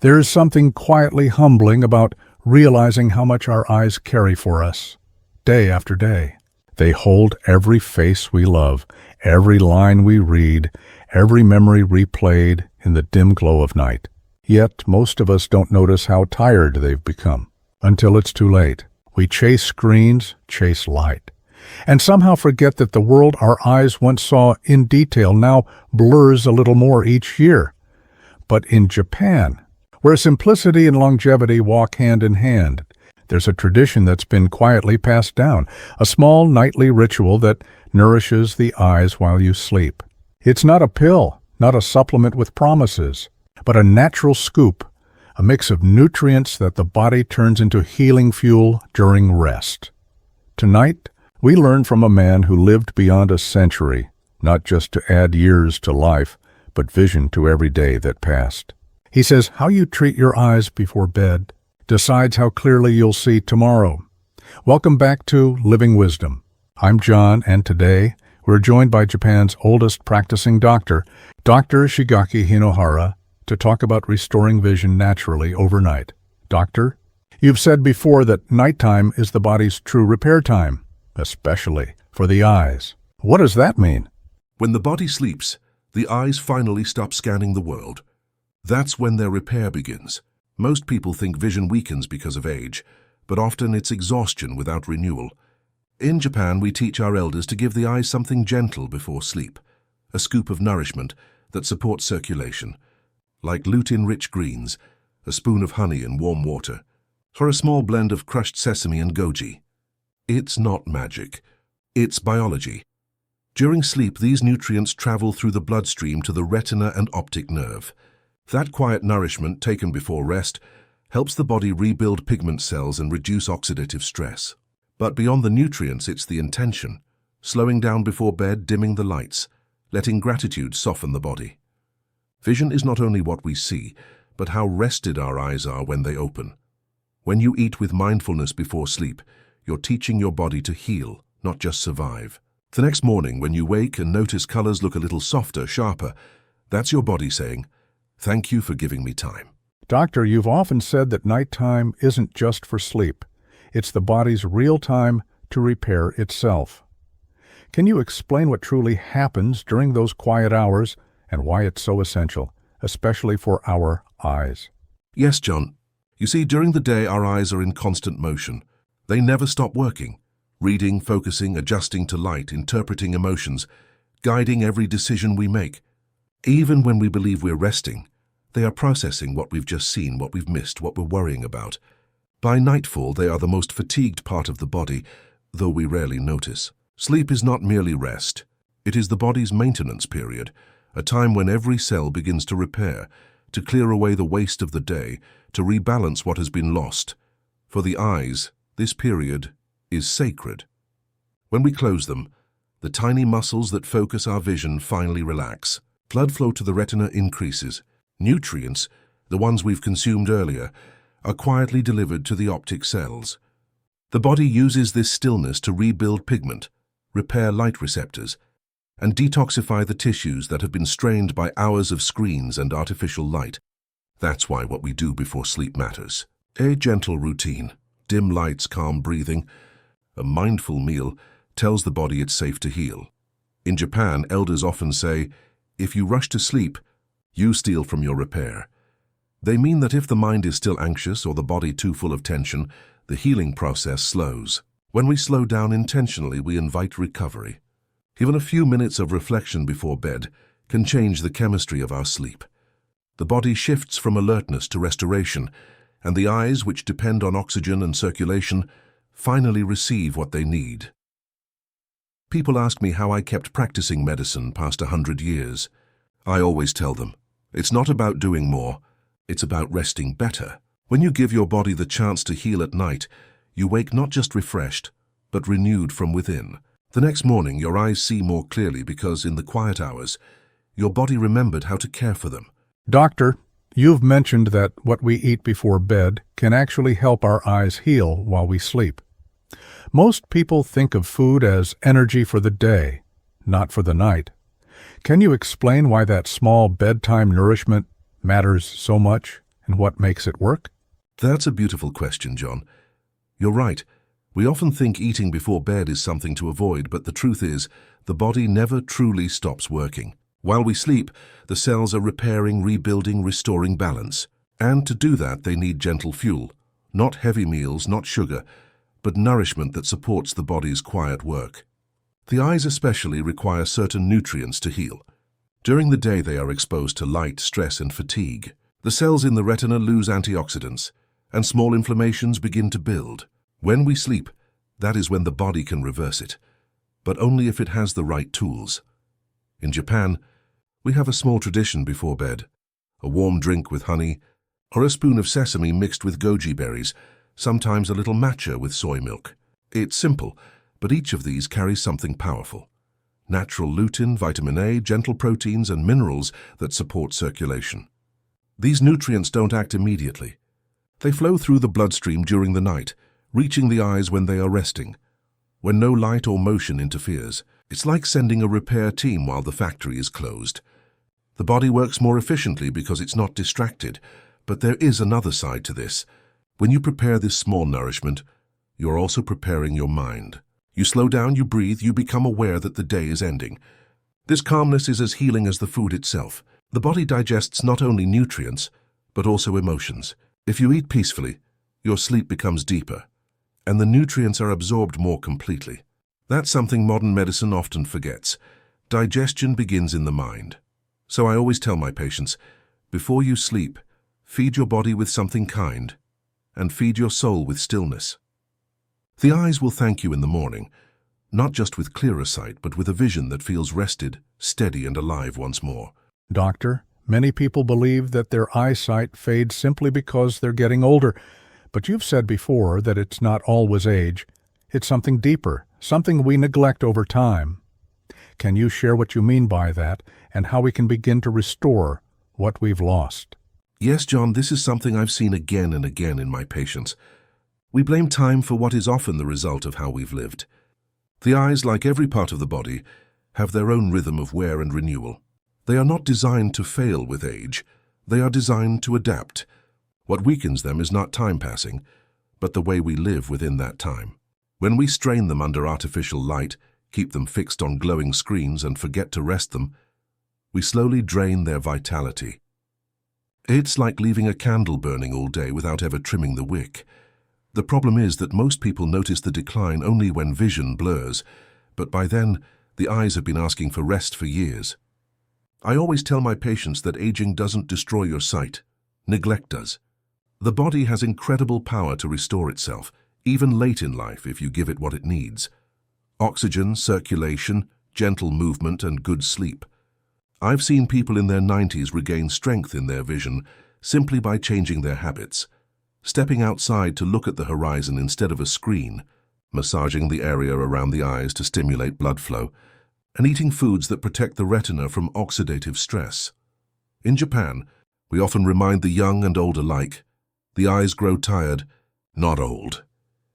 There is something quietly humbling about realizing how much our eyes carry for us, day after day. They hold every face we love, every line we read, every memory replayed in the dim glow of night. Yet most of us don't notice how tired they've become until it's too late. We chase screens, chase light, and somehow forget that the world our eyes once saw in detail now blurs a little more each year. But in Japan, where simplicity and longevity walk hand in hand, there's a tradition that's been quietly passed down, a small nightly ritual that nourishes the eyes while you sleep. It's not a pill, not a supplement with promises, but a natural scoop, a mix of nutrients that the body turns into healing fuel during rest. Tonight, we learn from a man who lived beyond a century, not just to add years to life, but vision to every day that passed. He says how you treat your eyes before bed decides how clearly you'll see tomorrow. Welcome back to Living Wisdom. I'm John, and today we're joined by Japan's oldest practicing doctor, Dr. Shigeaki Hinohara, to talk about restoring vision naturally overnight. Doctor, you've said before that nighttime is the body's true repair time, especially for the eyes. What does that mean? When the body sleeps, the eyes finally stop scanning the world. That's when their repair begins. Most people think vision weakens because of age, but often it's exhaustion without renewal. In Japan, we teach our elders to give the eyes something gentle before sleep, a scoop of nourishment that supports circulation, like lutein-rich greens, a spoon of honey and warm water, or a small blend of crushed sesame and goji. It's not magic. It's biology. During sleep, these nutrients travel through the bloodstream to the retina and optic nerve. That quiet nourishment taken before rest helps the body rebuild pigment cells and reduce oxidative stress. But beyond the nutrients, it's the intention, slowing down before bed, dimming the lights, letting gratitude soften the body. Vision is not only what we see, but how rested our eyes are when they open. When you eat with mindfulness before sleep, you're teaching your body to heal, not just survive. The next morning, when you wake and notice colors look a little softer, sharper, that's your body saying, "Thank you for giving me time." Doctor, you've often said that nighttime isn't just for sleep. It's the body's real time to repair itself. Can you explain what truly happens during those quiet hours and why it's so essential, especially for our eyes? Yes, John. You see, during the day, our eyes are in constant motion. They never stop working, reading, focusing, adjusting to light, interpreting emotions, guiding every decision we make. Even when we believe we're resting, they are processing what we've just seen, what we've missed, what we're worrying about. By nightfall, they are the most fatigued part of the body, though we rarely notice. Sleep is not merely rest. It is the body's maintenance period, a time when every cell begins to repair, to clear away the waste of the day, to rebalance what has been lost. For the eyes, this period is sacred. When we close them, the tiny muscles that focus our vision finally relax. Blood flow to the retina increases. Nutrients, the ones we've consumed earlier, are quietly delivered to the optic cells. The body uses this stillness to rebuild pigment, repair light receptors, and detoxify the tissues that have been strained by hours of screens and artificial light. That's why what we do before sleep matters. A gentle routine, dim lights, calm breathing, a mindful meal tells the body it's safe to heal. In Japan, elders often say, "If you rush to sleep, you steal from your repair." They mean that if the mind is still anxious or the body too full of tension, the healing process slows. When we slow down intentionally, we invite recovery. Even a few minutes of reflection before bed can change the chemistry of our sleep. The body shifts from alertness to restoration, and the eyes, which depend on oxygen and circulation, finally receive what they need. People ask me how I kept practicing medicine past 100 years. I always tell them, it's not about doing more, it's about resting better. When you give your body the chance to heal at night, you wake not just refreshed, but renewed from within. The next morning, your eyes see more clearly because in the quiet hours, your body remembered how to care for them. Doctor, you've mentioned that what we eat before bed can actually help our eyes heal while we sleep. Most people think of food as energy for the day, not for the night. Can you explain why that small bedtime nourishment matters so much And what makes it work? That's a beautiful question, John. You're right. We often think eating before bed is something to avoid, but the truth is, the body never truly stops working. While we sleep, the cells are repairing, rebuilding, restoring balance. And to do that, they need gentle fuel. Not heavy meals, not sugar, but nourishment that supports the body's quiet work. The eyes especially require certain nutrients to heal. During the day, they are exposed to light, stress, and fatigue. The cells in the retina lose antioxidants, and small inflammations begin to build. When we sleep, that is when the body can reverse it, but only if it has the right tools. In Japan, we have a small tradition before bed, a warm drink with honey, or a spoon of sesame mixed with goji berries, sometimes a little matcha with soy milk. It's simple, but each of these carries something powerful. Natural lutein, vitamin A, gentle proteins, and minerals that support circulation. These nutrients don't act immediately. They flow through the bloodstream during the night, reaching the eyes when they are resting, when no light or motion interferes. It's like sending a repair team while the factory is closed. The body works more efficiently because it's not distracted, but there is another side to this. When you prepare this small nourishment, you're also preparing your mind. You slow down, you breathe, you become aware that the day is ending. This calmness is as healing as the food itself. The body digests not only nutrients, but also emotions. If you eat peacefully, your sleep becomes deeper, and the nutrients are absorbed more completely. That's something modern medicine often forgets. Digestion begins in the mind. So I always tell my patients, before you sleep, feed your body with something kind, and feed your soul with stillness. The eyes will thank you in the morning, not just with clearer sight, but with a vision that feels rested, steady, and alive once more. Doctor, many people believe that their eyesight fades simply because they're getting older, but you've said before that it's not always age. It's something deeper, something we neglect over time. Can you share what you mean by that and how we can begin to restore what we've lost? Yes, John, this is something I've seen again and again in my patients. We blame time for what is often the result of how we've lived. The eyes, like every part of the body, have their own rhythm of wear and renewal. They are not designed to fail with age. They are designed to adapt. What weakens them is not time passing, but the way we live within that time. When we strain them under artificial light, keep them fixed on glowing screens, and forget to rest them, we slowly drain their vitality. It's like leaving a candle burning all day without ever trimming the wick. The problem is that most people notice the decline only when vision blurs, but by then, the eyes have been asking for rest for years. I always tell my patients that aging doesn't destroy your sight. Neglect does. The body has incredible power to restore itself, even late in life if you give it what it needs. Oxygen, circulation, gentle movement, and good sleep. I've seen people in their 90s regain strength in their vision simply by changing their habits. Stepping outside to look at the horizon instead of a screen, massaging the area around the eyes to stimulate blood flow, and eating foods that protect the retina from oxidative stress. In Japan, we often remind the young and old alike, the eyes grow tired, not old.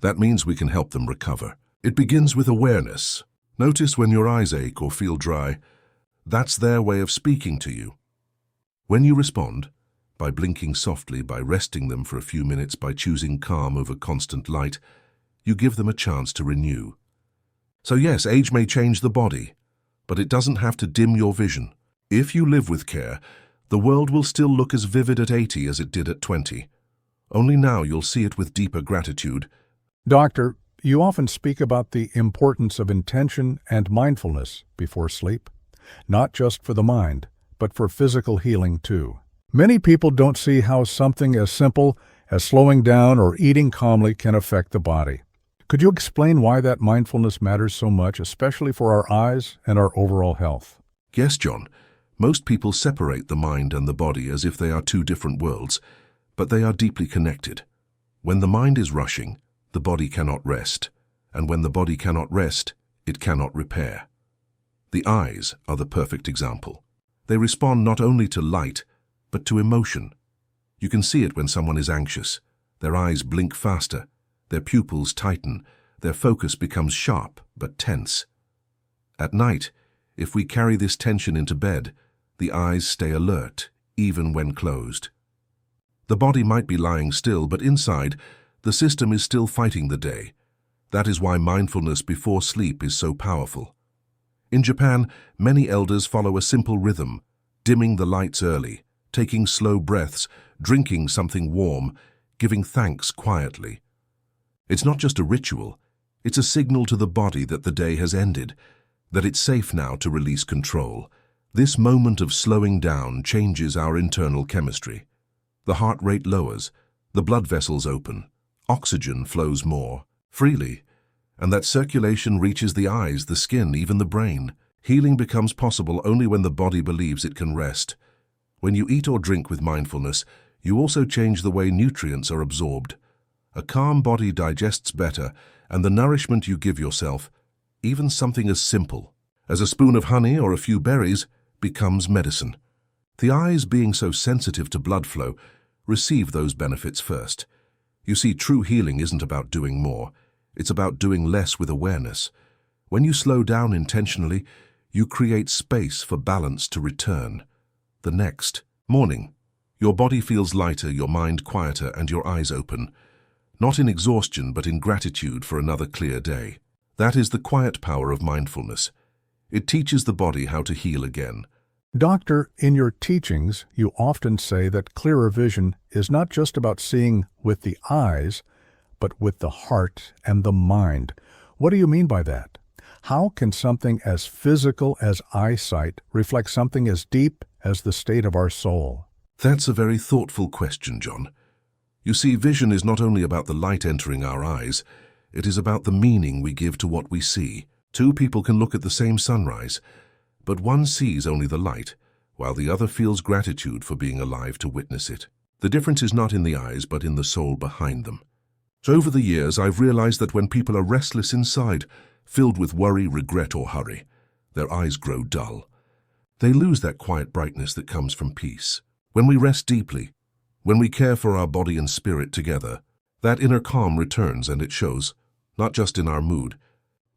That means we can help them recover. It begins with awareness. Notice when your eyes ache or feel dry. That's their way of speaking to you. When you respond, by blinking softly, by resting them for a few minutes, by choosing calm over constant light, you give them a chance to renew. So yes, age may change the body, but it doesn't have to dim your vision. If you live with care, the world will still look as vivid at 80 as it did at 20. Only now you'll see it with deeper gratitude. Doctor, you often speak about the importance of intention and mindfulness before sleep, not just for the mind, but for physical healing too. Many people don't see how something as simple as slowing down or eating calmly can affect the body. Could you explain why that mindfulness matters so much, especially for our eyes and our overall health? Yes, John. Most people separate the mind and the body as if they are two different worlds, but they are deeply connected. When the mind is rushing, the body cannot rest, and when the body cannot rest, it cannot repair. The eyes are the perfect example. They respond not only to light, but to emotion. You can see it when someone is anxious. Their eyes blink faster, their pupils tighten, their focus becomes sharp but tense. At night, if we carry this tension into bed, the eyes stay alert, even when closed. The body might be lying still, but inside, the system is still fighting the day. That is why mindfulness before sleep is so powerful. In Japan, many elders follow a simple rhythm, dimming the lights early, taking slow breaths, drinking something warm, giving thanks quietly. It's not just a ritual, it's a signal to the body that the day has ended, that it's safe now to release control. This moment of slowing down changes our internal chemistry. The heart rate lowers, the blood vessels open, oxygen flows more freely, and that circulation reaches the eyes, the skin, even the brain. Healing becomes possible only when the body believes it can rest. When you eat or drink with mindfulness, you also change the way nutrients are absorbed. A calm body digests better, and the nourishment you give yourself, even something as simple as a spoon of honey or a few berries, becomes medicine. The eyes, being so sensitive to blood flow, receive those benefits first. You see, true healing isn't about doing more. It's about doing less with awareness. When you slow down intentionally, you create space for balance to return. The next morning, your body feels lighter, your mind quieter, and your eyes open. Not in exhaustion, but in gratitude for another clear day. That is the quiet power of mindfulness. It teaches the body how to heal again. Doctor, in your teachings, you often say that clearer vision is not just about seeing with the eyes, but with the heart and the mind. What do you mean by that? How can something as physical as eyesight reflect something as deep as the state of our soul? That's a very thoughtful question, John. You see, vision is not only about the light entering our eyes, it is about the meaning we give to what we see. Two people can look at the same sunrise, but one sees only the light, while the other feels gratitude for being alive to witness it. The difference is not in the eyes, but in the soul behind them. So over the years, I've realized that when people are restless inside, filled with worry, regret, or hurry, their eyes grow dull. They lose that quiet brightness that comes from peace. When we rest deeply, when we care for our body and spirit together, that inner calm returns, and it shows, not just in our mood,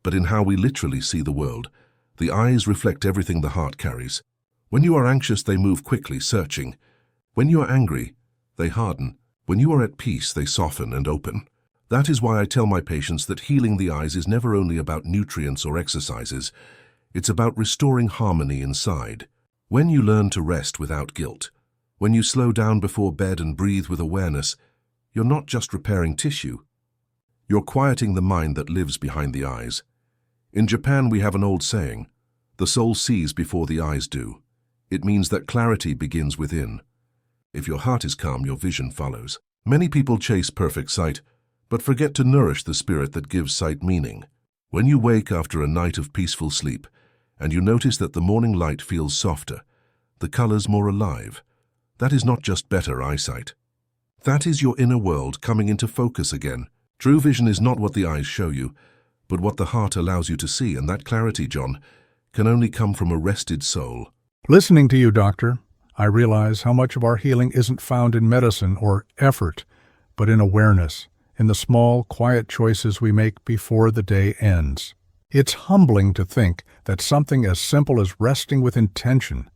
but in how we literally see the world. The eyes reflect everything the heart carries. When you are anxious, they move quickly, searching. When you are angry, they harden. When you are at peace, they soften and open. That is why I tell my patients that healing the eyes is never only about nutrients or exercises. It's about restoring harmony inside. When you learn to rest without guilt, when you slow down before bed and breathe with awareness, you're not just repairing tissue. You're quieting the mind that lives behind the eyes. In Japan, we have an old saying, "The soul sees before the eyes do." It means that clarity begins within. If your heart is calm, your vision follows. Many people chase perfect sight, but forget to nourish the spirit that gives sight meaning. When you wake after a night of peaceful sleep, and you notice that the morning light feels softer, the colors more alive, that is not just better eyesight. That is your inner world coming into focus again. True vision is not what the eyes show you, but what the heart allows you to see, and that clarity, John, can only come from a rested soul. Listening to you, Doctor, I realize how much of our healing isn't found in medicine or effort, but in awareness, in the small, quiet choices we make before the day ends. It's humbling to think that something as simple as resting with intention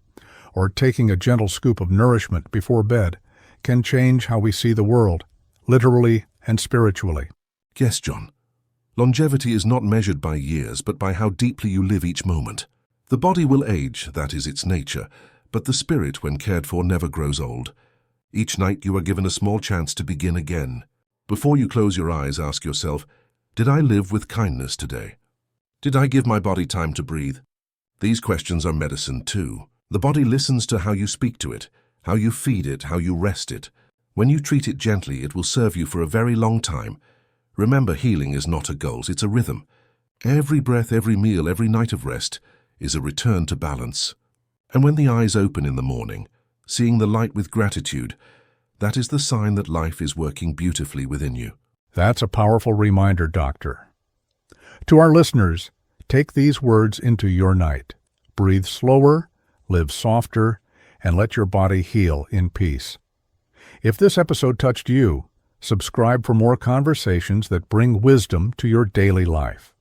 or taking a gentle scoop of nourishment before bed can change how we see the world, literally and spiritually. Yes, John. Longevity is not measured by years, but by how deeply you live each moment. The body will age, that is its nature, but the spirit, when cared for, never grows old. Each night you are given a small chance to begin again. Before you close your eyes, ask yourself, did I live with kindness today? Did I give my body time to breathe? These questions are medicine too. The body listens to how you speak to it, how you feed it, how you rest it. When you treat it gently, it will serve you for a very long time. Remember, healing is not a goal, it's a rhythm. Every breath, every meal, every night of rest is a return to balance. And when the eyes open in the morning, seeing the light with gratitude, that is the sign that life is working beautifully within you. That's a powerful reminder, Doctor. To our listeners, take these words into your night. Breathe slower, live softer, and let your body heal in peace. If this episode touched you, subscribe for more conversations that bring wisdom to your daily life.